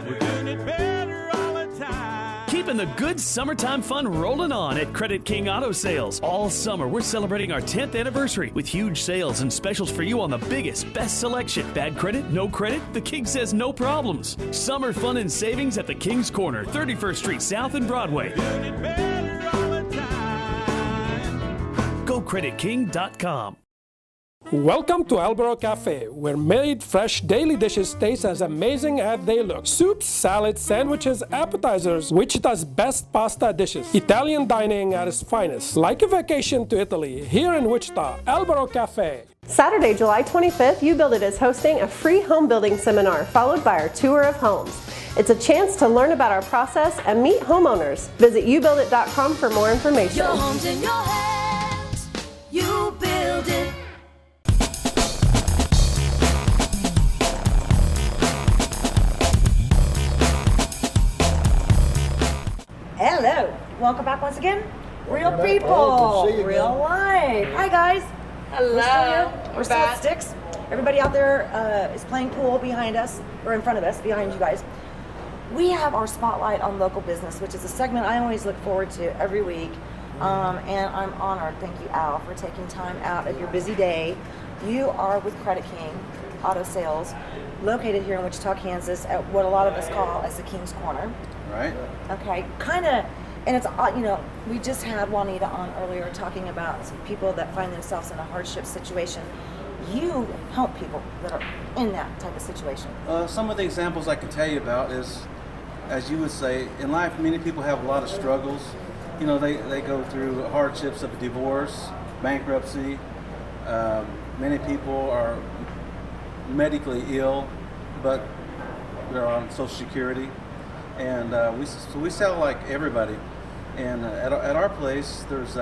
We're doing it better all the time. Keeping the good summertime fun rolling on at Credit King Auto Sales. All summer, we're celebrating our 10th anniversary with huge sales and specials for you on the biggest, best selection. Bad credit, no credit? The King says no problems. Summer fun and savings at the King's Corner, 31st Street South and Broadway. Doing it better all the time. GoCreditKing.com. Welcome to Albro Cafe, where made fresh daily dishes taste as amazing as they look. Soups, salads, sandwiches, appetizers, Wichita's best pasta dishes. Italian dining at its finest. Like a vacation to Italy, here in Wichita, Albro Cafe. Saturday, July 25th, UBuild It is hosting a free home building seminar followed by our tour of homes. It's a chance to learn about our process and meet homeowners. Visit UBuildIt.com for more information. Your home's in your hands. You build it. Hello, welcome back once again. Real Welcome back. people, Oh, good to see you real again. life. Hi guys. Hello. We're still here. We're We're still at back. Sticks. Everybody out there is playing pool behind us, or in front of us, behind you guys. We have our spotlight on local business, which is a segment I always look forward to every week. And I'm honored, thank you Al, for taking time out of your busy day. You are with Credit King Auto Sales, located here in Wichita, Kansas, at what a lot of us call as the King's Corner. Right. Okay, kind of, and it's, you know, we just had Juanita on earlier talking about people that find themselves in a hardship situation. You help people that are in that type of situation. Some of the examples I can tell you about is, as you would say, in life, many people have a lot of struggles. You know, they go through hardships of divorce, bankruptcy. Many people are medically ill, but they're on Social Security. And we sell like everybody. And at our place, there's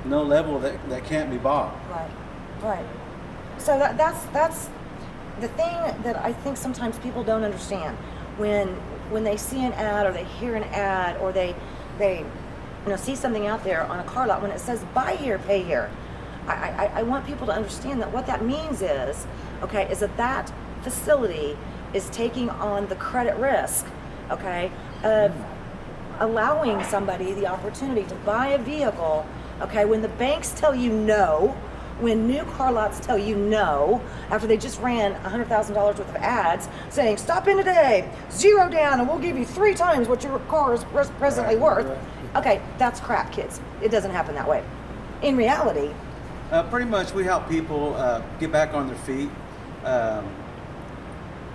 no level that can't be bought. Right, right. So that's the thing that I think sometimes people don't understand. When they see an ad or they hear an ad or they see something out there on a car lot, when it says buy here, pay here, I want people to understand that what that means is that facility is taking on the credit risk, of allowing somebody the opportunity to buy a vehicle, when the banks tell you no, when new car lots tell you no, after they just ran $100,000 worth of ads saying, stop in today, 0 down, and we'll give you 3 times what your car is presently worth. Okay, that's crap, kids. It doesn't happen that way. In reality, Pretty much we help people get back on their feet.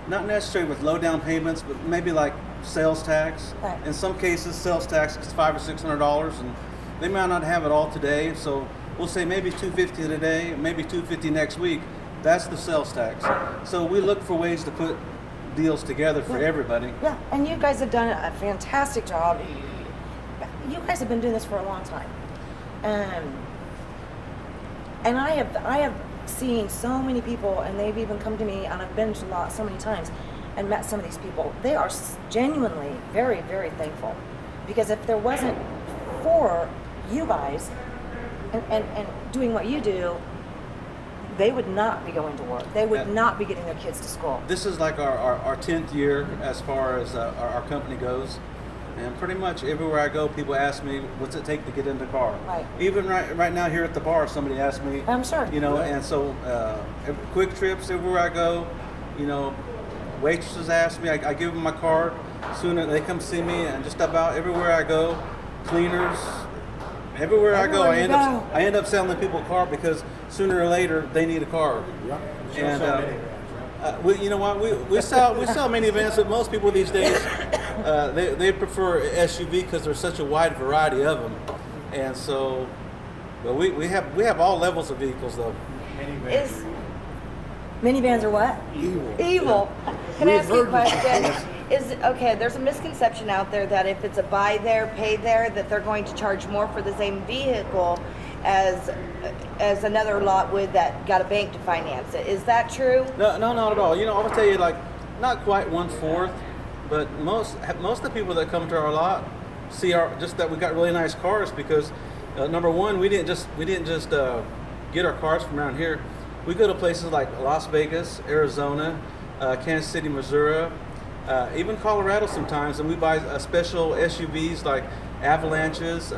Not necessarily with low down payments, but maybe like sales tax. Right. In some cases, sales tax is $500 or $600, and they might not have it all today. So we'll say maybe $250 today, maybe $250 next week. That's the sales tax. So we look for ways to put deals together for everybody. yeah, and you guys have done a fantastic job. You guys have been doing this for a long time. And I have seen so many people, and they've even come to me, and I've been to so many times and met some of these people. They are genuinely very, very thankful, because if there wasn't for you guys and doing what you do, they would not be going to work. They would not be getting their kids to school. This is like our 10th year as far as our company goes. And pretty much everywhere I go, people ask me, what's it take to get in the car? Right. Even right now here at the bar, somebody asked me. I'm sure. You know, and so quick trips everywhere I go, you know, waitresses ask me, I give them my card. Sooner they come see me, and just about everywhere I go, cleaners, everywhere I go, I end up selling people a car, because sooner or later they need a car. Yeah. And you know what? We sell minivans, but most people these days they prefer SUV because there's such a wide variety of them. And so, but we have all levels of vehicles though. Minivans are what? Evil. Can I ask you a question? There's a misconception out there that if it's a buy there, pay there, that they're going to charge more for the same vehicle as another lot would that got a bank to finance it. Is that true? No, not at all. You know, I'll tell you, like, not quite 1/4, but most of the people that come to our lot see just that we got really nice cars, because number one, we didn't just get our cars from around here. We go to places like Las Vegas, Arizona, Kansas City, Missouri, even Colorado sometimes, and we buy special SUVs like Avalanches,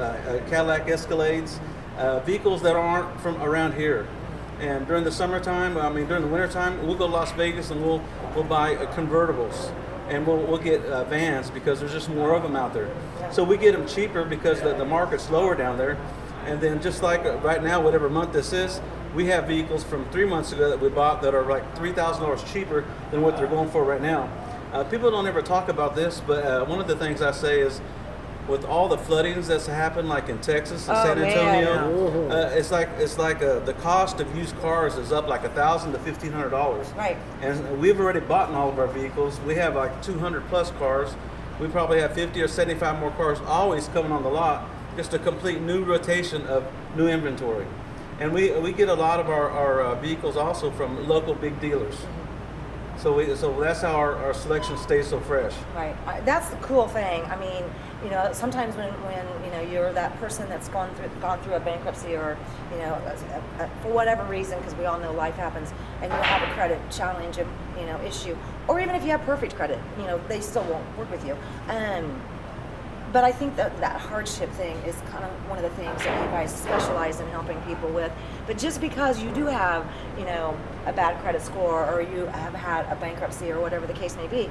Cadillac Escalades, vehicles that aren't from around here. And during the summertime, during the wintertime, we'll go to Las Vegas and we'll buy convertibles, and we'll get vans, because there's just more of them out there. So we get them cheaper because the market's lower down there. And then just like right now, whatever month this is, we have vehicles from 3 months ago that we bought that are like $3,000 cheaper than what they're going for right now. People don't ever talk about this, but one of the things I say is, with all the floodings that's happened, like in Texas and San Antonio, it's like the cost of used cars is up like $1,000 to $1,500. Right. And we've already bought in all of our vehicles. We have like 200 plus cars. We probably have 50 or 75 more cars always coming on the lot, just a complete new rotation of new inventory. And we get a lot of our vehicles also from local big dealers. So that's how our selection stays so fresh. Right. That's the cool thing. I mean, you know, sometimes when you know you're that person that's gone through a bankruptcy, or you know, for whatever reason, because we all know life happens, and you have a credit challenge, you know, issue, or even if you have perfect credit, you know, they still won't work with you. But I think that hardship thing is kind of one of the things that you guys specialize in helping people with. But just because you do have, you know, a bad credit score, or you have had a bankruptcy, or whatever the case may be,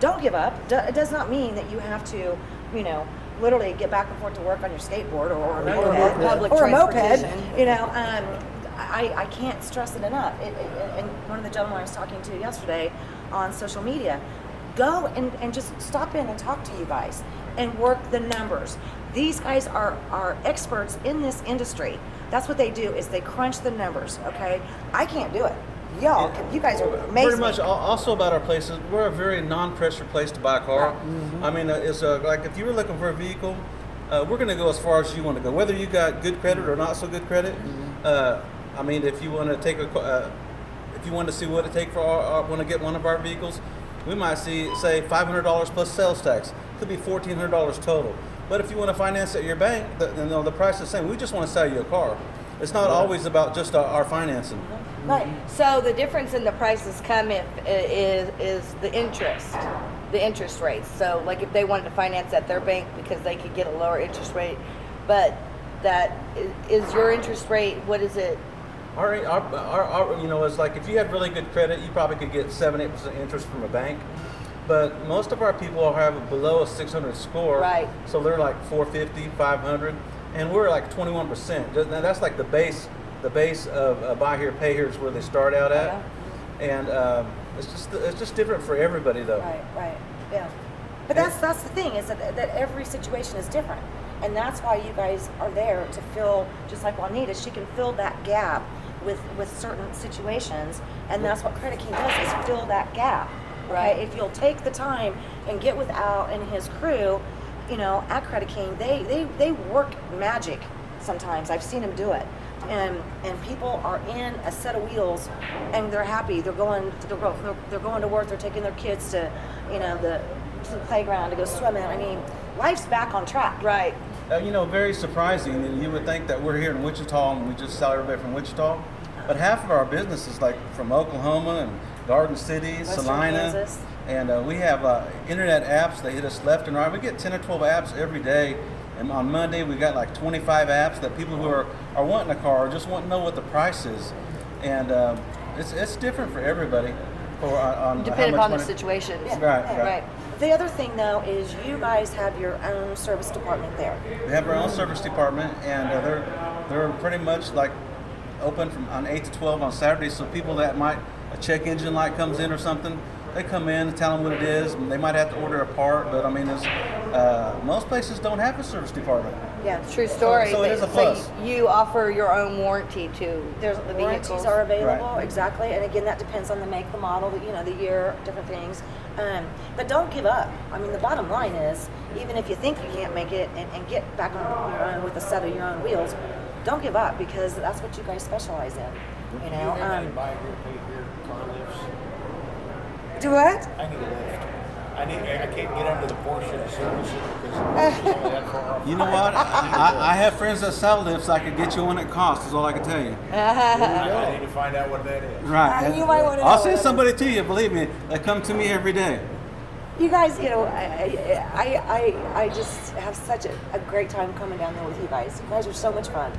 don't give up. It does not mean that you have to, you know, literally get back and forth to work on your skateboard or a moped. You know, I can't stress it enough. And one of the gentlemen I was talking to yesterday on social media, go and just stop in and talk to you guys and work the numbers. These guys are experts in this industry. That's what they do, is they crunch the numbers, okay? I can't do it. You guys are amazing. Pretty much also about our places, we're a very non-pressure place to buy a car. I mean, it's like if you were looking for a vehicle, we're gonna go as far as you want to go. Whether you got good credit or not so good credit, I mean, if you want to take if you want to see what it takes for want to get one of our vehicles, we might say $500 plus sales tax. Could be $1,400 total. But if you want to finance at your bank, the price is the same. We just want to sell you a car. It's not always about just our financing. Right. So the difference in the prices is the interest rates. So like if they wanted to finance at their bank because they could get a lower interest rate, but that is your interest rate. What is it? Our you know, it's like if you had really good credit, you probably could get 7-8% interest from a bank. But most of our people have below a 600 score, right? So they're like 450, 500, and we're like 21%. Now that's like the base of buy here, pay here is where they start out at, and it's just different for everybody though. Right, yeah. But that's the thing, is that every situation is different, and that's why you guys are there to fill, just like Juanita, she can fill that gap with certain situations, and that's what Credit King does, is fill that gap. Right. If you'll take the time and get with Al and his crew, you know, at Credit King, they work magic sometimes. I've seen them do it and people are in a set of wheels, and they're happy. They're going to work. They're taking their kids to, to the playground to go swimming. I mean, life's back on track. Right. Very surprising. You would think that we're here in Wichita and we just sell everybody from Wichita, but half of our business is like from Oklahoma and Garden City, Western Salina, Kansas. and we have internet apps. They hit us left and right. We get 10 or 12 apps every day, and on Monday we got like 25 apps that people who are wanting a car or just want to know what the price is, and it's different for everybody. Depending upon the situation. Yeah. Right. The other thing, though, is you guys have your own service department there. We have our own service department, and they're pretty much like open from on 8 to 12 on Saturdays. So people that a check engine light comes in or something, they come in and tell them what it is. They might have to order a part, but I mean, most places don't have a service department. Yeah, true story. So it is a plus. So you offer your own warranty to the vehicles. Warranties are available, Right. Exactly. And again, that depends on the make, the model, the year, different things. But don't give up. I mean, the bottom line is, even if you think you can't make it and get back on your own with a set of your own wheels, don't give up, because that's what you guys specialize in. Do what? I need a lift. I can't get under the Porsche to service it because it's only that far off. You know what? I have friends that sell lifts. I could get you one at cost. Is all I can tell you. I need to find out what that is. Right. You might want to I'll know send what somebody to you. Believe me, they come to me every day. You guys, I just have such a great time coming down there with you guys. You guys are so much fun.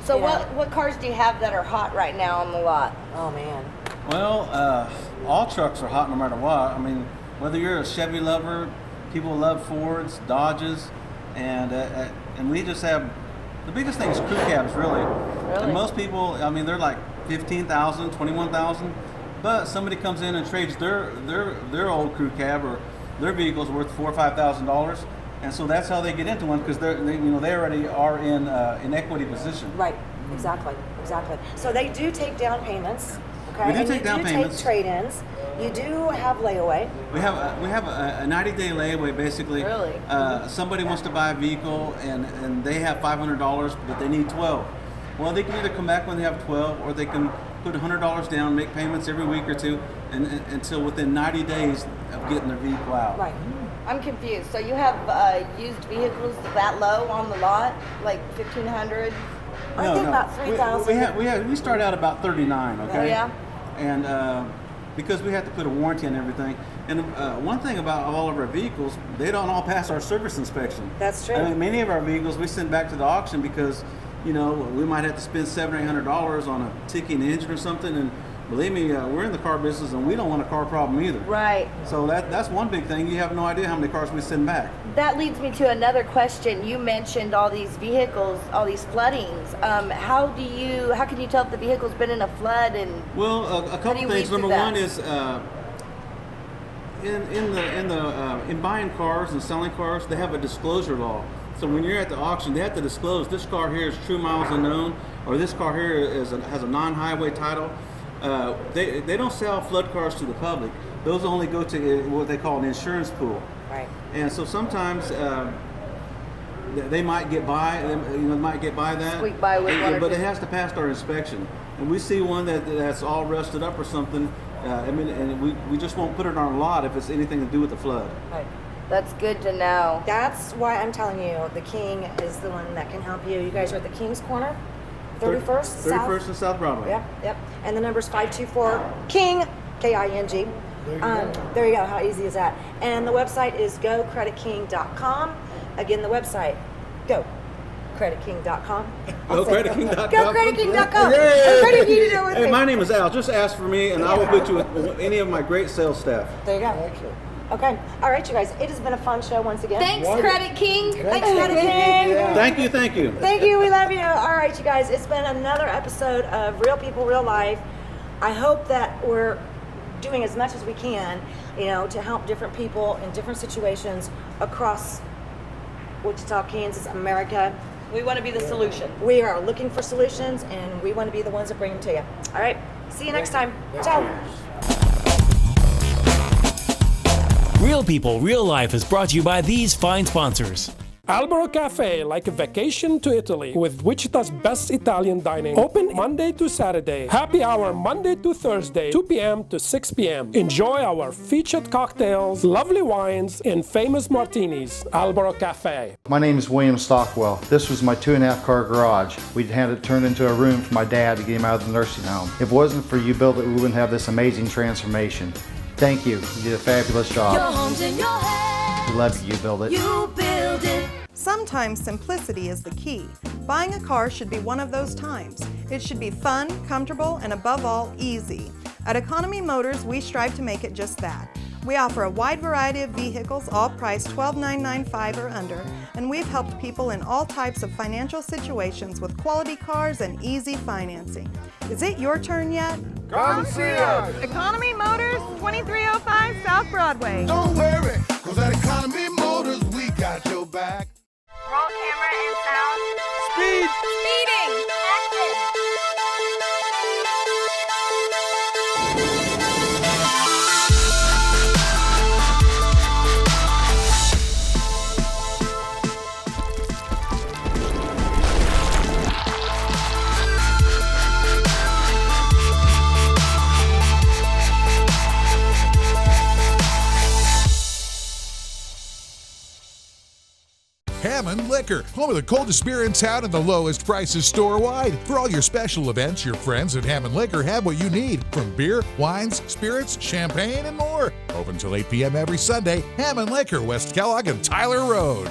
So what cars do you have that are hot right now on the lot? Oh man. Well, all trucks are hot no matter what. I mean, whether you're a Chevy lover, people love Fords, Dodges, and we just have the biggest thing is crew cabs, really. And most people, I mean, they're like $15,000, $21,000, but somebody comes in and trades their old crew cab or their vehicle's worth $4,000 or $5,000, and so that's how they get into one, because they already are in equity position. Right. Exactly. So they do take down payments. Okay. We do take down payments. Take trade-ins. You do have layaway. We have a 90-day layaway, basically. Really? Somebody wants to buy a vehicle and they have $500, but they need 12. Well, they can either come back when they have 12, or they can put $100 down, make payments every week or two, and until within 90 days of getting their vehicle out. Right. I'm confused. So you have used vehicles that low on the lot, like 1,500? I think about 3,000. We start out about 39. Okay. Oh, yeah. And because we have to put a warranty on everything. And one thing about all of our vehicles, they don't all pass our service inspection. That's true. I mean, many of our vehicles we send back to the auction because, we might have to spend $700 or $800 on a ticking engine or something. And believe me, we're in the car business and we don't want a car problem either. Right. So that's one big thing. You have no idea how many cars we send back. That leads me to another question. You mentioned all these vehicles, all these floodings. How can you tell if the vehicle's been in a flood? And well, a couple things. Number one is in buying cars and selling cars, they have a disclosure law. So when you're at the auction, they have to disclose this car here is true miles unknown, or this car here has a non-highway title. They don't sell flood cars to the public. Those only go to what they call an insurance pool. Right. And so sometimes they might get by. Might get by that. Squeak by with one or but two. it has to pass our inspection. And we see one that's all rusted up or something. And we just won't put it on our lot if it's anything to do with the flood. Right. That's good to know. That's why I'm telling you, the King is the one that can help you. You guys are at the King's Corner, 31st 31st and South Broadway. Yep. And the number's 524-KING, K-I-N-G. There you go. How easy is that? And the website is gocreditking.com. Again, the website, gocreditking.com. GoCreditKing.com. GoCreditKing.com. Yay! I'm ready for you to do it with Hey, me. my name is Al. Just ask for me, and I will put you with any of my great sales staff. There you go. Okay. All right, you guys. It has been a fun show once again. Thanks, Credit King. Thanks, Credit King. Thank you. Thank you. We love you. All right, you guys. It's been another episode of Real People, Real Life. I hope that we're doing as much as we can, to help different people in different situations across Wichita, Kansas, America. We want to be the solution. We are looking for solutions, and we want to be the ones that bring them to you. All right. See you next time. Ciao. Real People, Real Life is brought to you by these fine sponsors. Albero Cafe, like a vacation to Italy, with Wichita's best Italian dining. Open Monday to Saturday. Happy hour Monday to Thursday, 2 p.m. to 6 p.m. Enjoy our featured cocktails, lovely wines, and famous martinis. Albero Cafe. My name is William Stockwell. This was my 2.5 car garage. We'd had it turned into a room for my dad to get him out of the nursing home. If it wasn't for UBuild It, we wouldn't have this amazing transformation. Thank you. You did a fabulous job. Your home's in your hands. We love you, UBuild It. You build it. Sometimes simplicity is the key. Buying a car should be one of those times. It should be fun, comfortable, and above all, easy. At Economy Motors, we strive to make it just that. We offer a wide variety of vehicles, all priced $12,995 or under, and we've helped people in all types of financial situations with quality cars and easy financing. Is it your turn yet? Come see us. Economy Motors, 2305 South Broadway. Don't worry, cause at Economy Motors, we got your back. Roll camera and sound. Speed. Speeding. Action. Hammond Liquor, home of the coldest beer in town and the lowest prices store-wide. For all your special events, your friends at Hammond Liquor have what you need, from beer, wines, spirits, champagne, and more. Open till 8 p.m. every Sunday. Hammond Liquor, West Kellogg and Tyler Road.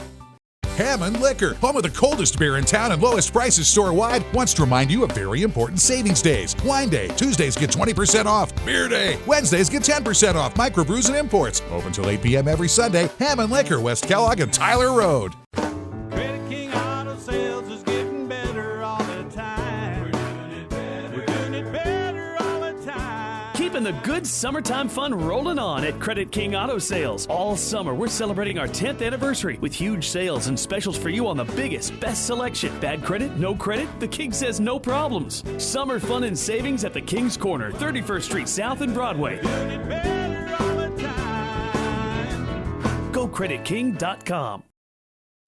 Hammond Liquor, home of the coldest beer in town and lowest prices store-wide, wants to remind you of very important savings days. Wine Day, Tuesdays get 20% off. Beer Day, Wednesdays get 10% off. Microbrews and imports. Open till 8 p.m. every Sunday. Hammond Liquor, West Kellogg and Tyler Road. Credit King Auto Sales is getting better all the time. We're doing it better. We're doing it better all the time. Keeping the good summertime fun rolling on at Credit King Auto Sales. All summer, we're celebrating our 10th anniversary with huge sales and specials for you on the biggest, best selection. Bad credit, no credit, the King says no problems. Summer fun and savings at the King's Corner, 31st Street South and Broadway. Doing it better all the time. GoCreditKing.com.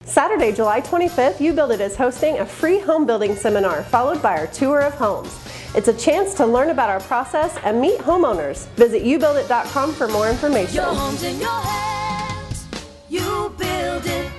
Saturday, July 25th, UBuild It is hosting a free home building seminar followed by our tour of homes. It's a chance to learn about our process and meet homeowners. Visit UBuildIt.com for more information. Your home's in your hands. You build it.